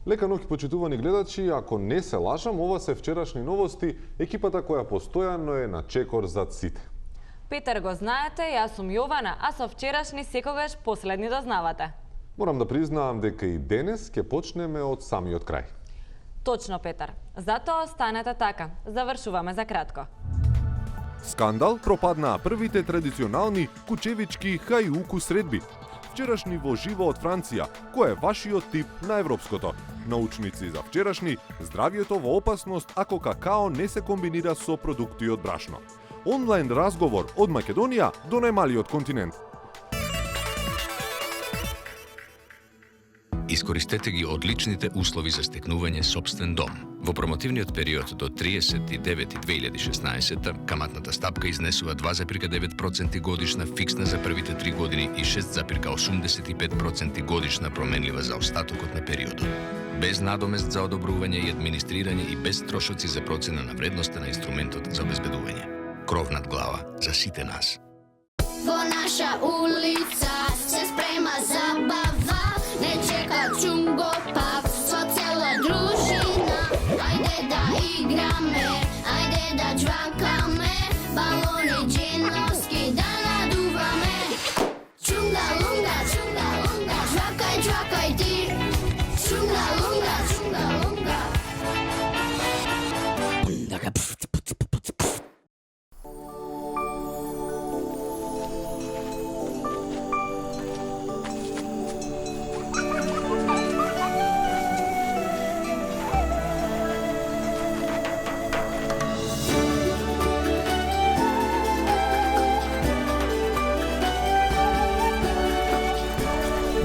Лека ноќ, почитувани гледачи, ако не се лажам, ова се вчерашни новости, екипата која постојано е на чекор зад сите. Петар го знаете, јас сум Јована, а со вчерашни секогаш последни дознавате. Морам да признаам дека и денес ќе почнеме од самиот крај. Точно, Петар. Затоа останете така. Завршуваме за кратко. Скандал пропаднаа првите традиционални кучевички хајуку средби. Вчерашни во живо од Франција, кој е вашиот тип на европското? Научници за вчерашни, здравието во опасност ако какао не се комбинира со продукти од брашно. Онлайн разговор од Македонија до најмалиот континент. Искористете ги одличните услови за стекнување сопствен дом. Во промотивниот период до 39.2016 каматната стапка изнесува 2,9% годишна фиксна за првите 3 години и 6,85% годишна променлива за остатокот на периодот. Без надомест за одобрување и администрирање и без трошоци за процена на вредноста на инструментот за обезбедување. Кров над глава за сите нас. Во наша улица се спрема забава. Не чека чунго пак со цела дружина. Ајде да играме, ајде да джвакаме, балони джиновски да надуваме. Чунга лунга, джвакај, джвакај ти. Чунга лунга, лунга.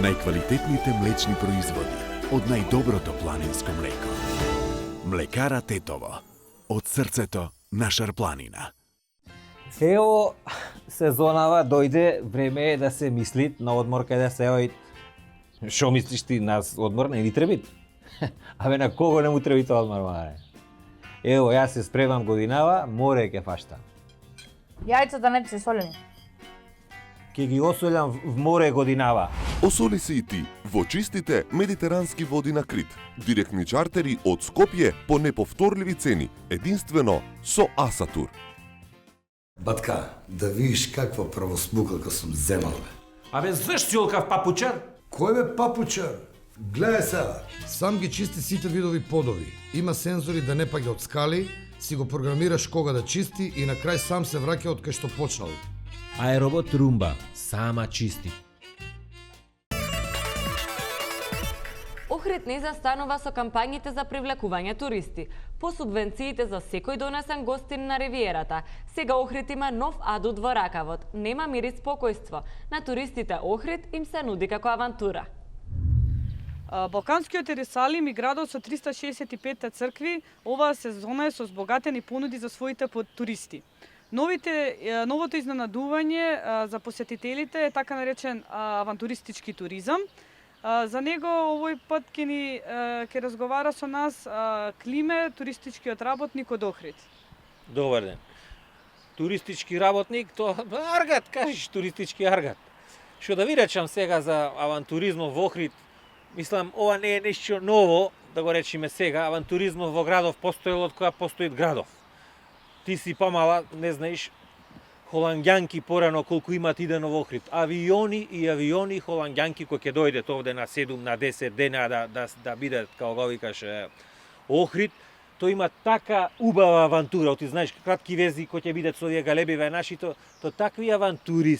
Најквалитетните млечни производи од најдоброто планинско млеко. Млекара Тетово. Од срцето на Шарпланина. Ево, сезонава дојде, време е да се мисли на одмор кај да се ој. Шо мислиш ти, нас одмор не ни треби? Абе, на кого не му треби тоа одмор, маре? Ево, јас се спремам годинава, море ќе фаштам. Јајцата не се солени. Ке ги осолјам в море годинава. Осоли се и ти во чистите медитерански води на Крит. Директни чартери од Скопје по неповторливи цени, единствено со Асатур. Батка, да видиш каква правосмукалка сум земал, бе. Абе, зашто си олкав папучар? Кој бе папучар? Гледај сега. Сам ги чисти сите видови подови. Има сензори да не паѓа од скали, си го програмираш кога да чисти и на крај сам се враќа од кај што почнал. Аеробот Румба, сама чисти. Охрид не застанува со кампањите за привлекување туристи. По субвенциите за секој донесен гостин на ривиерата, сега Охрид има нов адут во ракавот. Нема мир и спокојство. На туристите Охрид им се нуди како авантура. Балканскиот Ерусалим и градот со 365 цркви, оваа сезона е со збогатени понуди за своите туристи. Новото изненадување за посетителите е така наречен авантуристички туризам. За него овој пат ќе разговара со нас Климе, туристичкиот работник од Охрид. Добар ден. Туристички работник, тоа аргат, кажеш туристички аргат. Што да ви речам сега за авантуризмот во Охрид, мислам, ова не е нешто ново, да го речеме сега, авантуризмот во градов постоел од кога постои градов. Ти си помала, не знаеш, холанѓанки порано колку имат идено во Охрид. Авиони и авиони холанѓанки кои ќе дојдат овде на 7, на 10 дена да бидат, као го викаш, Охрид. Тој има така убава авантура, ти знаеш кратки вези кои ќе бидат со овие галебиве нашите, то такви авантури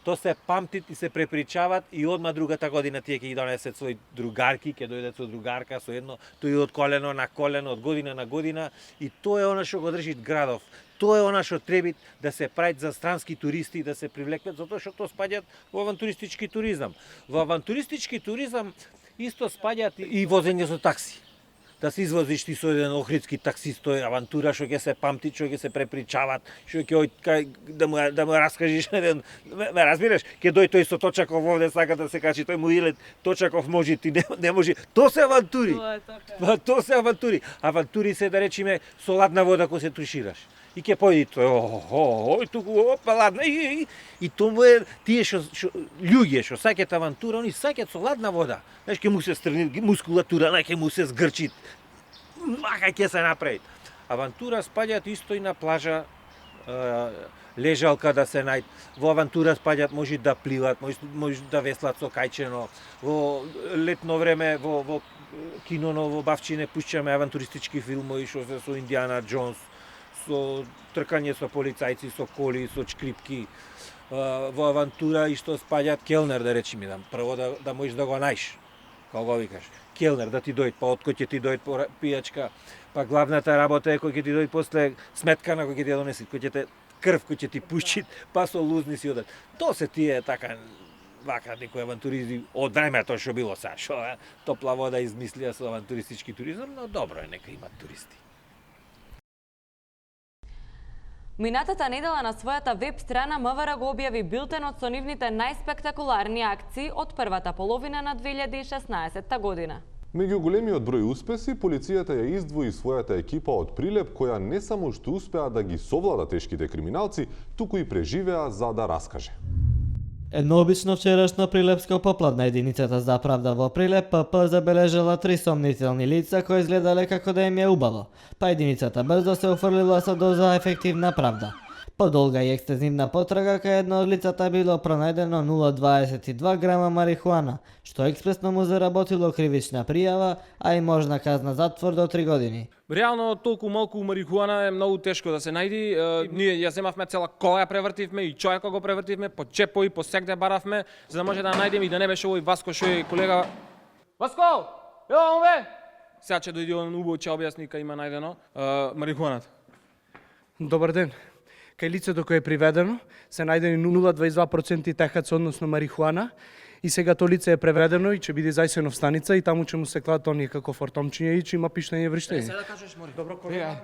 то се памтит и се препричават и одма другата година тие ќе ги донесат своји другарки, ќе дојдат со другарка, со едно, тој од колено на колено, од година на година и тоа е она што го држи градов. Тоа е она што треба да се прави за странски туристи да се привлекат, затоа што тоа спаѓаат во авантуристички туризам. Во авантуристички туризам исто спаѓаат и возење со такси. Да се извозиш ти со еден охридски таксист, тој авантура што ќе се памти, што ќе се препричават, што ќе да му раскажеш еден, ме разбираш, ќе дој тој со Точаков овде сака да се качи, тој му илет Точаков може, ти не може. Тоа се авантури. Тоа се авантури. Авантури се да речеме со ладна вода кога се тушираш. и ќе појди тој, туку, опа, ладна, и тому е, тие што луѓе што саќат авантура, они саќат со ладна вода. Знаеш, ќе му се стрни мускулатура, ќе му се згрчи, вака ќе се направи. Авантура спаѓаат исто и на плажа, лежалка да се најд. Во авантура спаѓаат, може да пливат, може да веслат со кајчено. Во летно време, во киноно, во Бавчине пушчаме авантуристички филмови што се со Индиана Джонс, со тркање со полицајци, со коли, со чкрипки. Во авантура исто спаѓаат келнер, да речеме, прво да можеш да го најдеш, како го викаш. Келнер да ти дојде, па од кој ќе ти дојде по пијачка, па главната работа е кој ќе ти дојде после сметка на кој ќе ти ја донеси, кој ќе те крв кој ќе ти пушчи, па со лузни си одат. То се тие така вака некои авантуризи од времето што било сега, што топла вода измислија со авантуристички туризам, но добро е нека имат туристи. Минатата недела на својата веб страна МВР го објави билтенот со нивните најспектакуларни акции од првата половина на 2016 година. Меѓу големиот број успеси, полицијата ја издвои својата екипа од Прилеп, која не само што успеа да ги совлада тешките криминалци, туку и преживеа за да раскаже. Еднообично вчерашно прилепско попладна единицата за правда во Прилеп ПП забележала 3 сомнителни лица кои изгледале како да им е убаво, па единицата брзо се офрлила со доза ефективна правда. По долга и екстензивна потрага кај едно од лицата било пронајдено 0,22 грама марихуана, што експресно му заработило кривична пријава, а и можна казна затвор до 3 години. Реално толку малку марихуана е многу тешко да се најди. Ние ја земавме цела кола, ја превртивме и човека го превртивме, по чепови, по сегде баравме, за да може да најдеме и да не беше овој Васко што е колега. Васко! Јо, бе! Сега ќе дојде он убаво ќе објасни кај има најдено марихуаната. Добар ден. Кај лицето кое е приведено се најдени 0,22% техац, односно марихуана, и сега то лице е преведено и ќе биде зајсено в станица и таму ќе му се кладат оние како фортомчиња и ќе има пиштење вриштење. Сега да кажеш, мори. Добро, колега.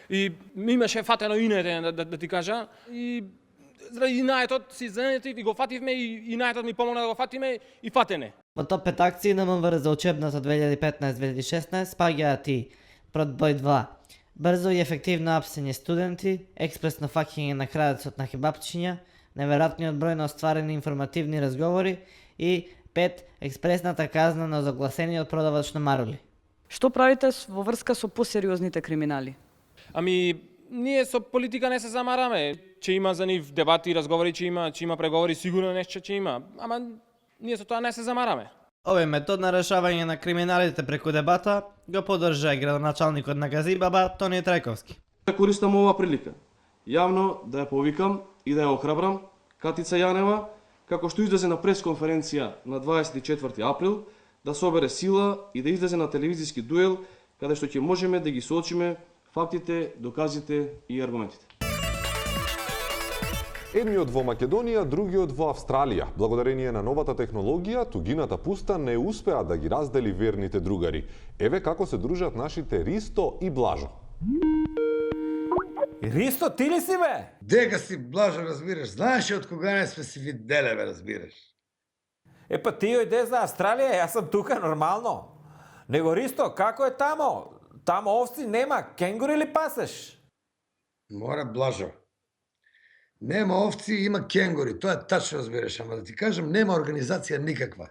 И имаше фатено инете, да ти кажа, и заради наетот си занети и го фативме и наетот ми помогна да го фатиме и фатене. Во топ 5 акции на МВР за учебната 2015-2016 спаѓаат и Продбој 2, брзо и ефективно апсење студенти, експресно факење на крадецот на кебапчиња, неверојатниот број на остварени информативни разговори и 5 експресната казна на загласениот продавач на марули. Што правите во врска со посериозните криминали? Ами, ние со политика не се замараме. Че има за нив дебати, разговори, че има преговори, сигурно нешто че има. Ама ние со тоа не се замараме. Овој метод на решавање на криминалите преку дебата го поддржа и градоначалникот на Газибаба Тони Трајковски. Користам оваа прилика јавно да ја повикам и да ја охрабрам Катица Јанева, како што излезе на пресконференција на 24 април, да собере сила и да излезе на телевизиски дуел, каде што ќе можеме да ги соочиме фактите, доказите и аргументите. Едниот во Македонија, другиот во Австралија. Благодарение на новата технологија, тугината пуста не успеа да ги раздели верните другари. Еве како се дружат нашите Ристо и Блажо. Ристо, ти ли си, бе? Дека си, Блажо, разбираш. Знаеш од кога не сме си виделе, бе, разбираш. Па ти ојде за Австралија, јас сам тука нормално. Него Ристо, како е тамо? Тамо овци нема, кенгури ли пасеш? Мора, Блажо. Нема овци, има кенгури. Тоа е тачно, разбираш, ама да ти кажам, нема организација никаква.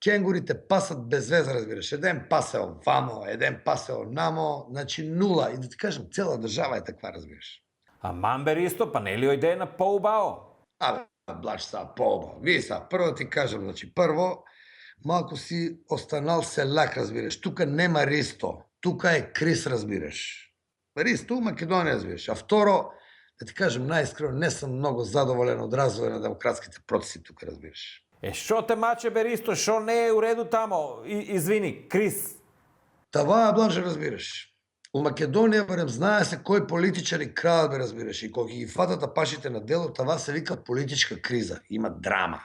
Кенгурите пасат без веза, разбираш. Еден пасе овамо, еден пасе онамо, значи нула. И да ти кажам, цела држава е таква, разбираш. Аман бе, Ристо, па нели ојде на поубаво? Абе, Блаж, са поубаво. Ви са, прво ти кажам, значи, прво, малку си останал селак, разбираш. Тука нема Ристо. Тука е Крис, разбираш. Ристо у Македонија, разбираш. А второ, да ти кажам најискрено, не сум многу задоволен од развој на демократските процеси тука, разбираш. Шо те маче, бе, Ристо, шо не е уреду тамо? Извини, Крис. Тава, Блаже, разбираш. У Македонија, барем, знае се кој политичари крадат, бе, разбираш. И кога ги фатат апашите на дело, тава се вика политичка криза. Има драма.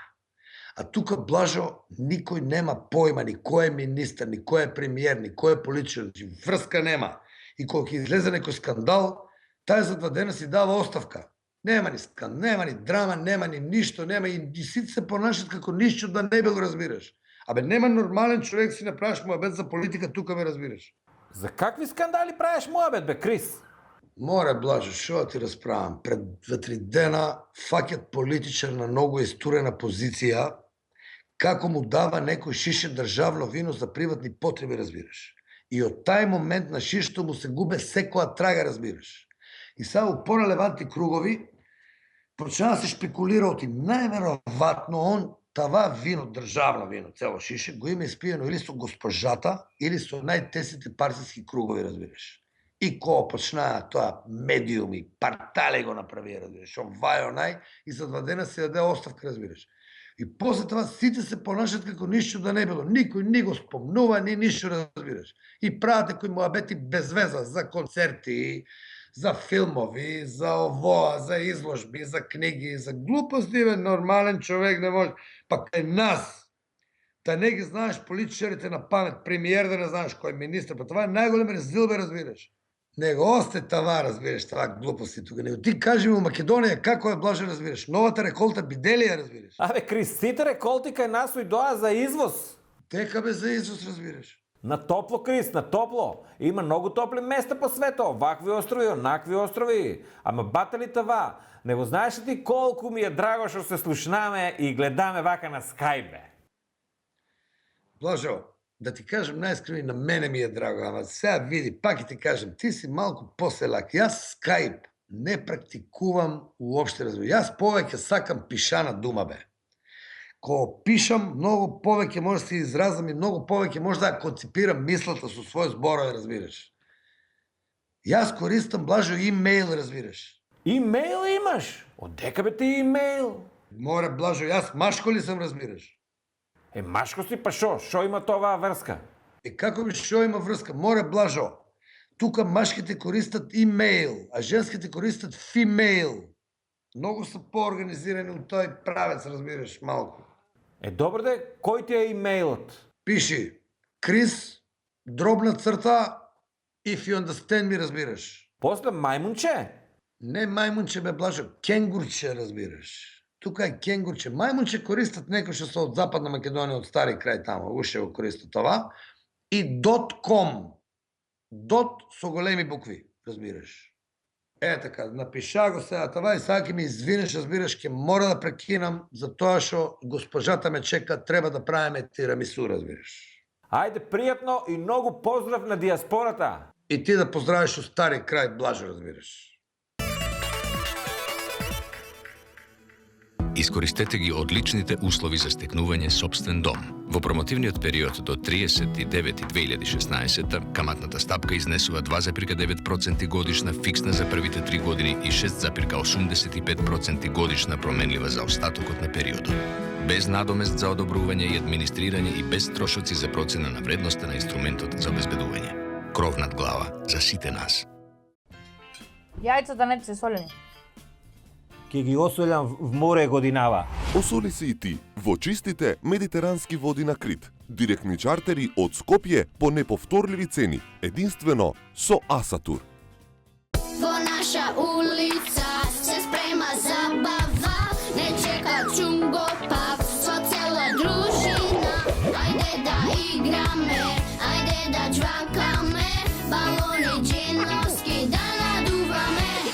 А тука, Блажо, никој нема појма, ни кој е министр, ни кој е премиер, ни кој е политичар. Врска нема. И кога излезе некој скандал, тај за 2 дена си дава оставка. Нема ни скандал, нема ни драма, нема ни ништо, нема и сите се понашат како ништо да не бил, разбираш. Абе, нема нормален човек си направиш муабет за политика тука, бе, разбираш. За какви скандали правиш муабет, бе, Крис? Море, Блажо, шо да ти расправам? Пред 2-3 дена фаќат политичар на многу истурена позиција, како му дава некој шише државно вино за приватни потреби, разбираш. И од тај момент на шишто му се губе секоја трага, разбираш. И сега у порелевантни кругови почна да се шпекулира оти најверојатно он това вино, државно вино, цело шише, го има испиено или со госпожата, или со најтесните партиски кругови, разбираш. И кога почнаа тоа медиуми, партале го направија, разбираш, овај онај, и за 2 дена се даде оставка, разбираш. И после това сите се понашат како ништо да не било. Никој ни го спомнува, ни ништо, разбираш. И прават некои муабети без веза за концерти, за филмови, за овоа, за изложби, за книги, за глупости, бе, нормален човек не може. Па кај нас, да не ги знаеш политичарите на памет, премиер да не знаеш кој министр, па това е најголем резил, бе, разбираш. Не го осте това, разбираш, това глупости тука. Не ти кажи му Македонија како е, Блаже, разбираш. Новата реколта биделија, разбираш. Абе, Крис, сите реколти кај нас доа за извоз. Дека бе за извоз, разбираш. На топло, Крис, на топло. Има многу топли места по свето. Вакви острови, онакви острови. Ама батали това. Не го знаеш ли ти колку ми е драго што се слушнаме и гледаме вака на Скайп, бе? Блажо, да ти кажем најискрено, на мене ми е драго, ама сега види, пак и ти кажем, ти си малку поселак. Јас Скайп не практикувам уопште, разбира. Јас повеќе сакам пишана дума, бе. Кога пишам, многу повеќе може да се изразам и многу повеќе може да конципирам мислата со свој зборови, разбираш. Јас користам, Блажо, имейл, разбираш. Имейл имаш? Од дека бе ти имейл? Море, Блажо, јас машко ли сам, разбираш? Машко си, па шо? Шо има това врска? Како би шо има врска? Море, Блажо, тука машките користат имейл, а женските користат фимейл. Многу се поорганизирани у тој правец, разбираш, малку. Добро де, кој ти е имейлот? Пиши, Крис, дробна црта, if you understand me, разбираш. После мајмунче? Не мајмунче, бе, Блажо, кенгурче, разбираш. Тука е кенгурче. Мајмунче користат некои што се од Западна Македонија, од стари крај тамо, уште го користат това. И .com. Дот со големи букви, разбираш. Така, напиша го сега това и сега ќе ми извинеш, разбираш, ќе мора да прекинам за тоа што госпожата ме чека, треба да правиме тирамису, разбираш. Ајде, пријатно и многу поздрав на диаспората. И ти да поздравиш у стари крај, Блажо, разбираш. Искористете ги одличните услови за стекнување сопствен дом. Во промотивниот период до 39.2016 каматната стапка изнесува 2,9% годишна фиксна за првите 3 години и 6,85% годишна променлива за остатокот на периодот. Без надомест за одобрување и администрирање и без трошоци за процена на вредноста на инструментот за обезбедување. Кров над глава за сите нас. Јајцата не се солени. Ке ги осолјам в море годинава. Осоли се и ти во чистите медитерански води на Крит. Директни чартери од Скопје по неповторливи цени, единствено со Асатур. Во наша улица се спрема забава, не чека чунго пак, со цела дружина. Ајде да играме, ајде да џвакаме, балони джиновски да надуваме.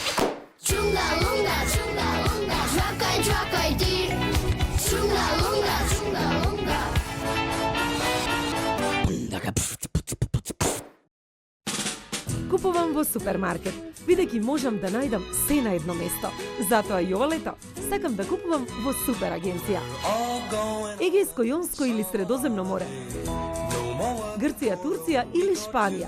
Чунга лунга, чунга лунга, џвакај, џвакај ти. Чунга лунга, чунга лунга. Купувам во супермаркет, бидејќи можам да најдам се на едно место. Затоа и ова лето сакам да купувам во Супер агенција. Егејско, Јонско или Средоземно море, Грција, Турција или Шпанија,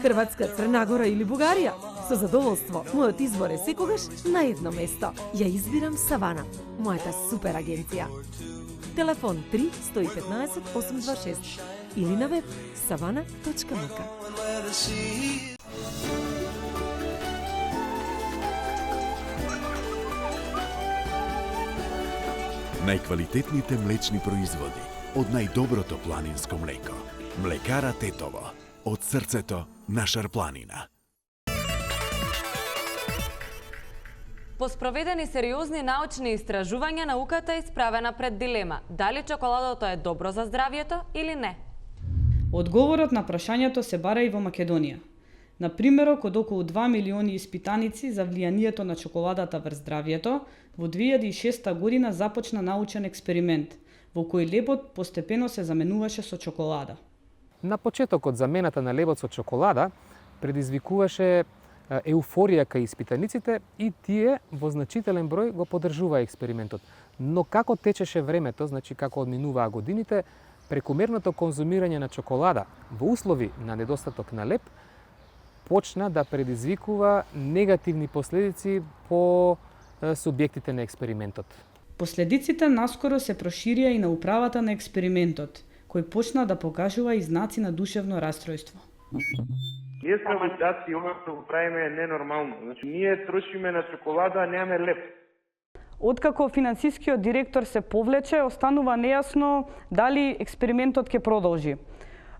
Хрватска, Црна Гора или Бугарија. Со задоволство, мојот избор е секогаш на едно место. Ја избирам Савана, мојата супер агенција. Телефон 3 115 826 или на веб savana.mk. Најквалитетните млечни производи од најдоброто планинско млеко. Млекара Тетово. Од срцето на Шарпланина. По спроведени сериозни научни истражувања, науката е исправена пред дилема дали чоколадото е добро за здравјето или не. Одговорот на прашањето се бара и во Македонија. На примерок од околу 2 милиони испитаници за влијанието на чоколадата врз здравјето, во 2006 година започна научен експеримент, во кој лебот постепено се заменуваше со чоколада. На почетокот замената на лебот со чоколада предизвикуваше еуфорија кај испитаниците и тие во значителен број го поддржуваа експериментот. Но како течеше времето, значи како одминуваа годините, прекомерното конзумирање на чоколада во услови на недостаток на леб почна да предизвикува негативни последици по субјектите на експериментот. Последиците наскоро се проширија и на управата на експериментот, кој почна да покажува и знаци на душевно растројство. Ние сме лудаци и ова што го правиме е ненормално. Значи, ние трошиме на чоколада, а немаме леп. Откако финансискиот директор се повлече, останува нејасно дали експериментот ќе продолжи.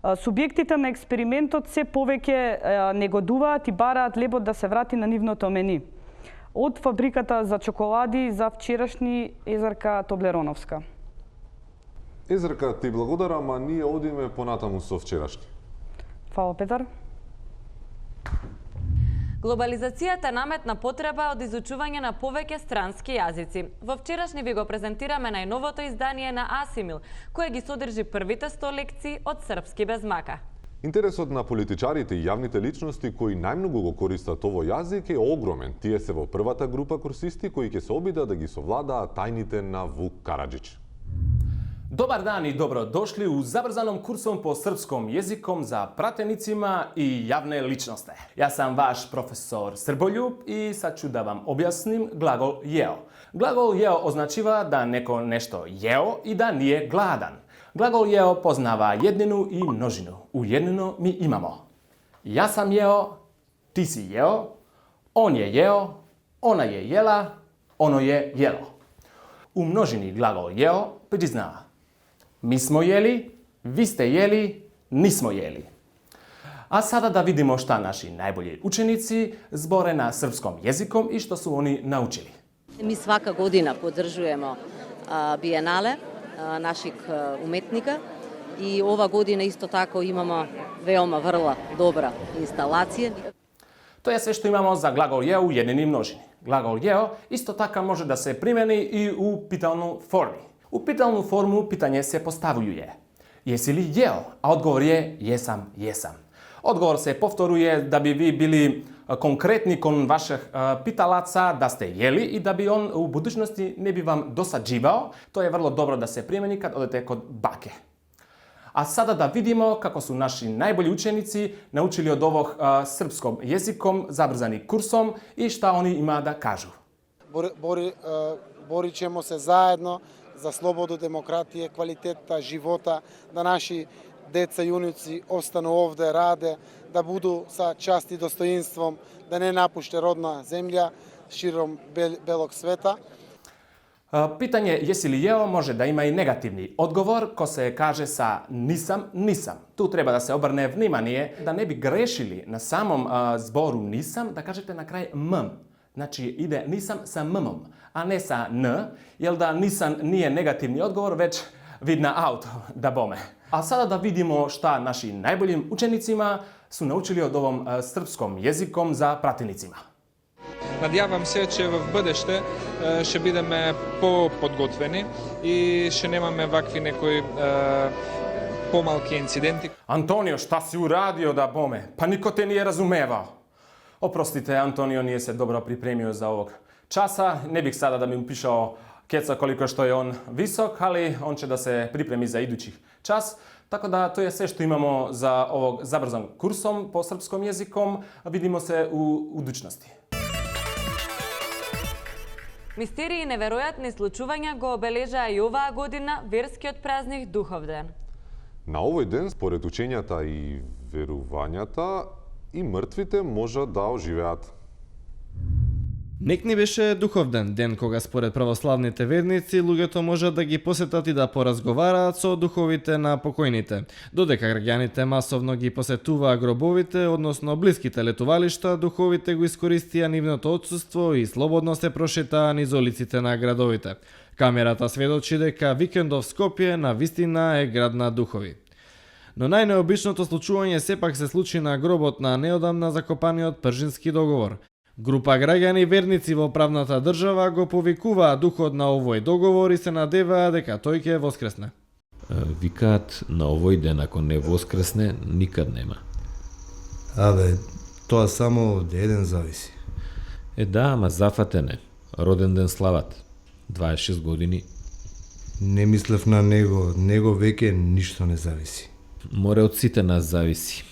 Субјектите на експериментот се повеќе негодуваат и бараат лебот да се врати на нивното мени. Од фабриката за чоколади за вчерашни Езерка Тоблероновска. Езерка, ти благодарам, ама ние одиме понатаму со вчерашни. Фала, Петар. Глобализацијата наметна потреба од изучување на повеќе странски јазици. Во вчерашни ви го презентираме најновото издание на Асимил, кое ги содржи првите 100 лекции од српски без мака. Интересот на политичарите и јавните личности кои најмногу го користат овој јазик е огромен. Тие се во првата група курсисти кои ќе се обидат да ги совладаат тајните на Вук Караджич. Добар дан и добро дошли у забрзаном курсом по српском језиком за пратеницима и јавне личности. Јас сам ваш професор Србољуб и сачу да вам објасним глагол јео. Глагол јео означува да неко нешто јео и да не е гладан. Глагол јео познава еднину и множину. У еднину ми имамо јас сам јео, ти си јео, он е јео, она е јела, оно е јело. У множини глагол јео признава ми смо јели, ви сте јели, нисмо јели. А сада да видимо шта наши најбољи ученици зборе на српском језиком и што су они научили. Mi svaka godina podržujemo bijenale naših umetnika i ova godina isto tako imamo veoma vrlo dobra instalacija. Тоа е се што имамо за глагол јео у еднини и множини. Глагол јео исто така може да се примени и у питалну форми. У питалну форму питање се поставује. Јеси ли јео? А одговор е јесам, јесам. Одговор се повторуе да би ви били конкретни кон ваших питалаца да сте јели и да би он у будучности не би вам досадживао. Тоа е врло добро да се примени кад одете код баке. А сада да видимо како су наши најбољи ученици научили од овог српском језиком забрзани курсом и шта они имаат да кажу. Боричемо се заедно за слободу, демократија, квалитета живота, да наши деца и уници остану овде, раде, да буду са част и достоинством, да не напуште родна земја широм белог света. Питање јеси ли јео може да има и негативни одговор, ко се каже са нисам, нисам. Ту треба да се обрне внимание да не би грешили на самом збору нисам, да кажете на крај мм. Значи иде нисам са ммом, а не са н, јел да нисам nije негативни одговор, веќе видна ауто да боме. А сада да видимо шта наши најбољи ученицима су научили од овом српском језиком за пратеницима. Надјавам се, че в бъдеще ще бидеме по-подготвени и ще немаме вакви некои помалки инциденти. Антонио, шта си урадио да боме? Па нико те не разумевао. Опростите, Антонио nije се добро припремио за овог часа. Не бих сада да ми пишао кеца колико што е он висок, али он ќе да се припреми за идучи час. Така да тоа е се што имамо за овог забрзан курсом по српском језиком. Видимо се у удучности. Мистерии и неверојатни случувања го обележаа и оваа година верскиот празник Духовден. На овој ден, според учењата и верувањата, и мртвите можат да оживеат. Некни беше Духовден, ден кога според православните верници луѓето можат да ги посетат и да поразговараат со духовите на покојните. Додека граѓаните масовно ги посетуваа гробовите, односно блиските летувалишта, духовите го искористија нивното отсуство и слободно се прошетаа низ улиците на градовите. Камерата сведочи дека викендов Скопје на вистина е град на духови. Но најнеобичното случување сепак се случи на гробот на неодамна закопаниот Пржински договор. Група граѓани верници во правната држава го повикуваа духот на овој договор и се надеваа дека тој ќе воскресне. Викаат на овој ден ако не воскресне, никад нема. Абе, тоа само од еден зависи. Да, ама зафатен е. Роден ден слават. 26 години. Не мислев на него веќе ништо не зависи. Море од сите нас зависи.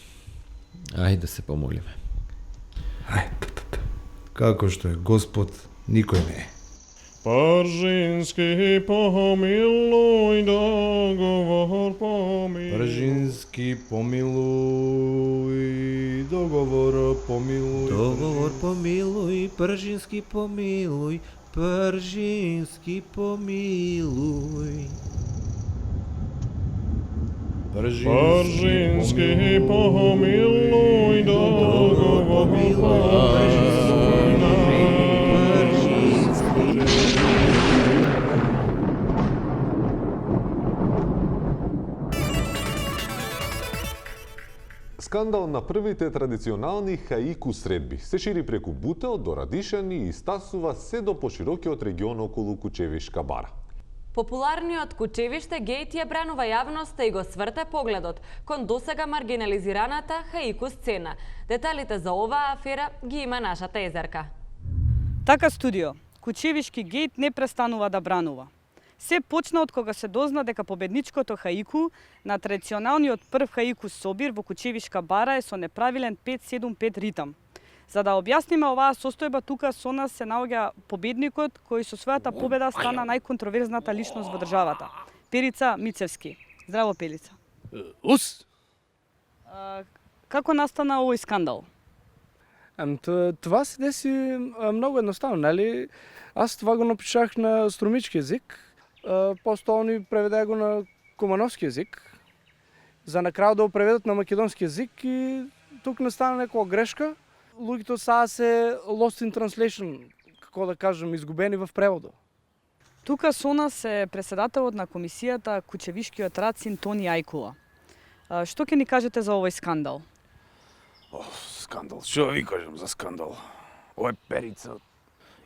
Ајде да се помолиме. Како што е Господ, никој не е. Пржински помилуј, договор помилуј. Пржински помилуј, договор помилуј. Договор помилуј, Пржински помилуј, Пржински помилуј. Пржински помилуј, договор помилуј. Скандал на првите традиционални хаику средби се шири преку Бутел до Радишани и стасува се до поширокиот регион околу Кучевишка бара. Популарниот Кучевиште гејт ја бранува јавноста и го сврте погледот кон досега маргинализираната хаику сцена. Деталите за оваа афера ги има нашата Езерка. Така студио, Кучевишки гејт не престанува да бранува. Се почна од кога се дозна дека победничкото хаику на традиционалниот прв хаику собир во Кучевишка бара е со неправилен 5-7-5 ритам. За да објасниме оваа состојба, тука со нас се наоѓа победникот кој со својата победа стана најконтроверзната личност во државата. Перица Мицевски. Здраво, Перица. Ус! Како настана овој скандал? Това се деси многу едноставно, нели? Аз това го напишах на струмички език, после они преведе го на кумановски език, за накрая да го преведат на македонски език и тук настана некоја грешка. Луѓето сега се lost in translation, како да кажем, изгубени в преводот. Тука со нас е председателот на комисијата Кучевишкиот Рацин Тони Ајкула. Што ќе ни кажете за овој скандал? Скандал, што ви кажам за скандал? Овој Перица,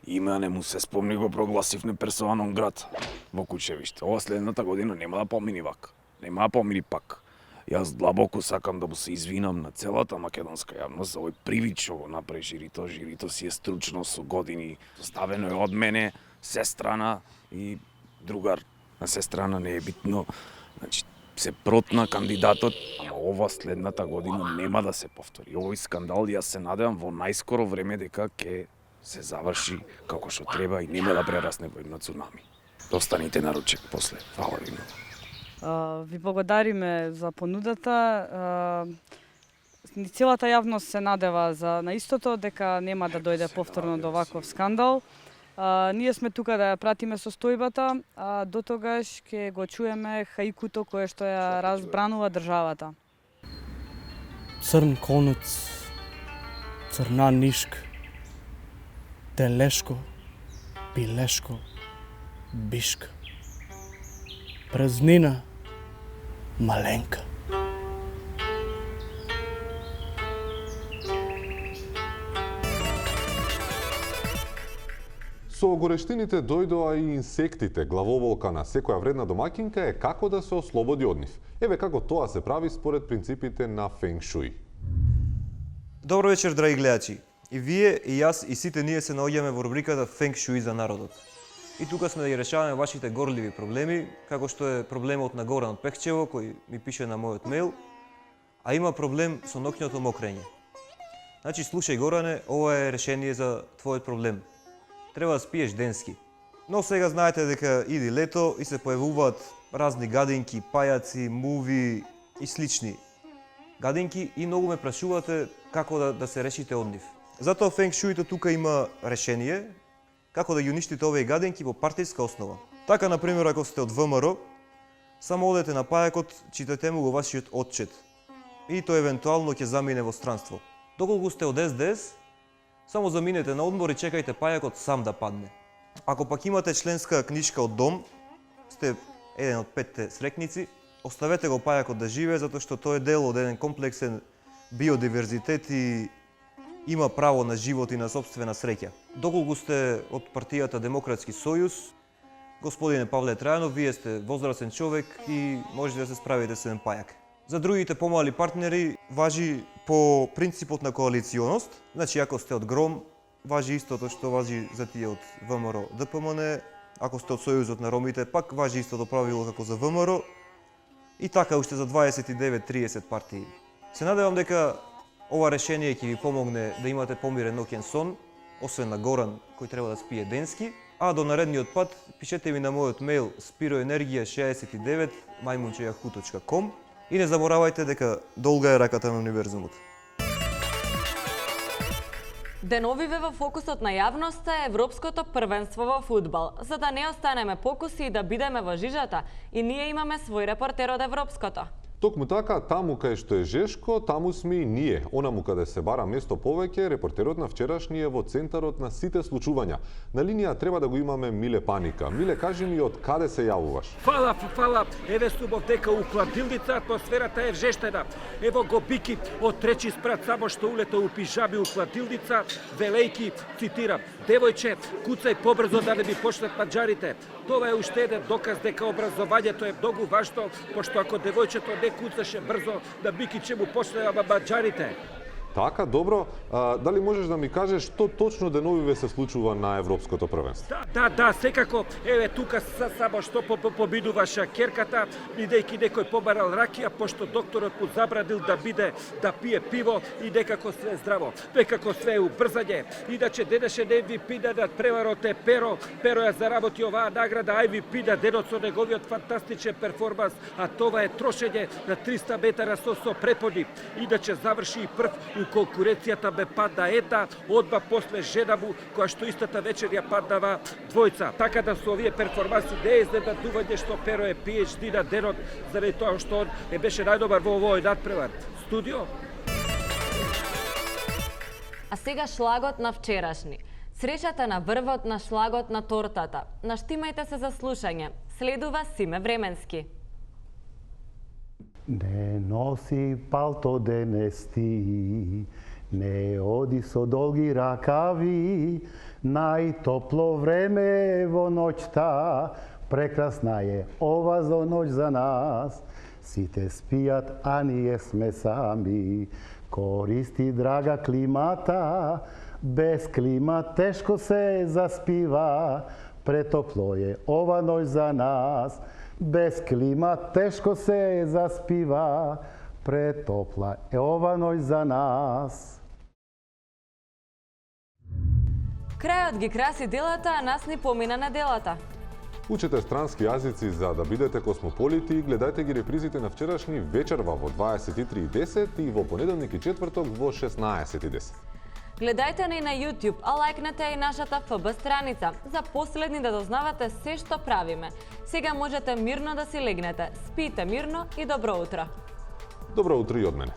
име не му се спомни, го прогласив не персона нон град во Кучевиште. Ова следната година нема да помини вак, нема да помини пак. Јас длабоко сакам да му се извинам на целата македонска јавност за овој привид што го направи Жирито. Жирито си е стручно со години, составено е од мене, сестрана и другар на сестрана, не е битно. Значи, се протна кандидатот, ама ова следната година нема да се повтори. Овој скандал јас се надевам во најскоро време дека ќе се заврши како што треба и нема да прерасне во едно цунами. Достаните на ручек после. Фала ви. Ви благодариме за понудата. Целата јавност се надева на истото, дека нема да дојде повторно до ваков скандал. Ние сме тука да ја пратиме состојбата, а до тогаш ќе го чуеме хаикуто кое што ја разбранува државата. Црн конец, црна нишка, телешко, пилешко, бишка. Празнина, маленка. Со горештините дојдоа и инсектите. Главоволка на секоја вредна домакинка е како да се ослободи од нив. Еве како тоа се прави според принципите на фенг шуи. Добро вечер, драги гледачи. И вие, и јас, и сите ние се наоѓаме во рубриката Фенг шуи за народот. И тука сме да ги решаваме вашите горливи проблеми, како што е проблемот на Горан од Пехчево, кој ми пише на мојот мејл, а има проблем со ноќното мокрење. Значи, слушај Горане, ова е решение за твојот проблем. Треба да спиеш денски. Но сега знаете дека иди лето и се појавуваат разни гадинки, пајаци, муви и слични гадинки и многу ме прашувате како да се решите од нив. Затоа Фенг шуито тука има решение како да ги уништите овие гадинки во партиска основа. Така, например, ако сте од ВМРО, само одете на пајакот, читате му го вашиот отчет и тој евентуално ќе замине во странство. Доколку сте од СДС, само заминете на одмор и чекајте пајакот сам да падне. Ако пак имате членска книжка од дом, сте еден од 5 срекници, оставете го пајакот да живее, затоа што тој е дел од еден комплексен биодиверзитет и има право на живот и на собствена среќа. Доколку сте од партијата Демократски сојуз, господине Павле Трајанов, вие сте возрастен човек и можете да се справите со еден пајак. За другите помали партнери важи по принципот на коалиционост, значи ако сте од ГРОМ, важи истото што важи за тие од ВМРО ДПМН, ако сте од Сојузот на ромите, пак важи истото правило како за ВМРО и така уште за 29-30 партии. Се надевам дека ова решение ќе ви помогне да имате помирен ноќен сон, освен на Горан кој треба да спие денски, а до наредниот пат пишете ми на мојот мејл spiroenergia69@yahoo.com и не заборавајте дека долга е раката на универзумот. Деновиве во фокусот на јавноста е Европското првенство во фудбал. За да не останеме покуси и да бидеме во жижата, и ние имаме свој репортер од Европското. Токму така, таму кај што е Жешко, таму сме и ние. Онаму каде се бара место повеќе, репортерот на вчерашни е во центарот на сите случувања. На линија треба да го имаме Миле Паника. Миле, кажи ми од каде се јавуваш? Фала, еве субов дека у кладилница атмосферата е вжештена. Ево го Бики од треći спрат само што улета у пижами у кладилница, велејки, цитирам, девојче, куцај побрзо да не би почнат маđарите. Тоа е уште еден доказ дека образованието е многу важно, пошто ако девојчето не куцаше брзо, да Бики ќе му почнеа маđарите. Така, добро. Дали можеш да ми кажеш што точно деновиве се случува на Европското првенство? Да, секако. Еве тука само што побидуваше керката, бидејќи некој побарал ракија, пошто докторот му забранил да биде да пие пиво и некако све здраво. Некако све убрзање. Иначе денеше на MVP над преварот е Перо. Перо ја заработи оваа награда MVP на денот со неговиот фантастичен перформанс, а тоа е трошење на 300 метара со преподи. Иначе заврши и прв у конкуренцијата ме падна една, одма после жена му, која што истата вечер ја паднава двојца. Така да со овие перформанси не е изненадување што Перо е PhD на денот, заради тоа што он беше најдобар во овој надпревар. Студио? А сега шлагот на вчерашни. Среќата на врвот на шлагот на тортата. Наштимајте се за слушање. Следува Симе Временски. Не носи палто денес ти, не оди со долги ракави, најтопло време во ноќта, прекрасна е ова за ноќ за нас. Сите спијат, а ние сме сами, користи драга климата, без клима тешко се заспива, претопло е ова ноќ за нас. Без клима тешко се заспива, претопла е ова ноќ за нас. Крајот ги краси делата, а нас ни помина неделата. Учете странски јазици за да бидете космополити и гледајте ги репризите на вчерашни вечерва во 23:10 и во понеделник и четврток во 16:10. Гледајте не и на YouTube, а лајкнете и нашата ФБ страница, за последни да дознавате се што правиме. Сега можете мирно да си легнете. Спите мирно и добро утро. Добро утро и од мене.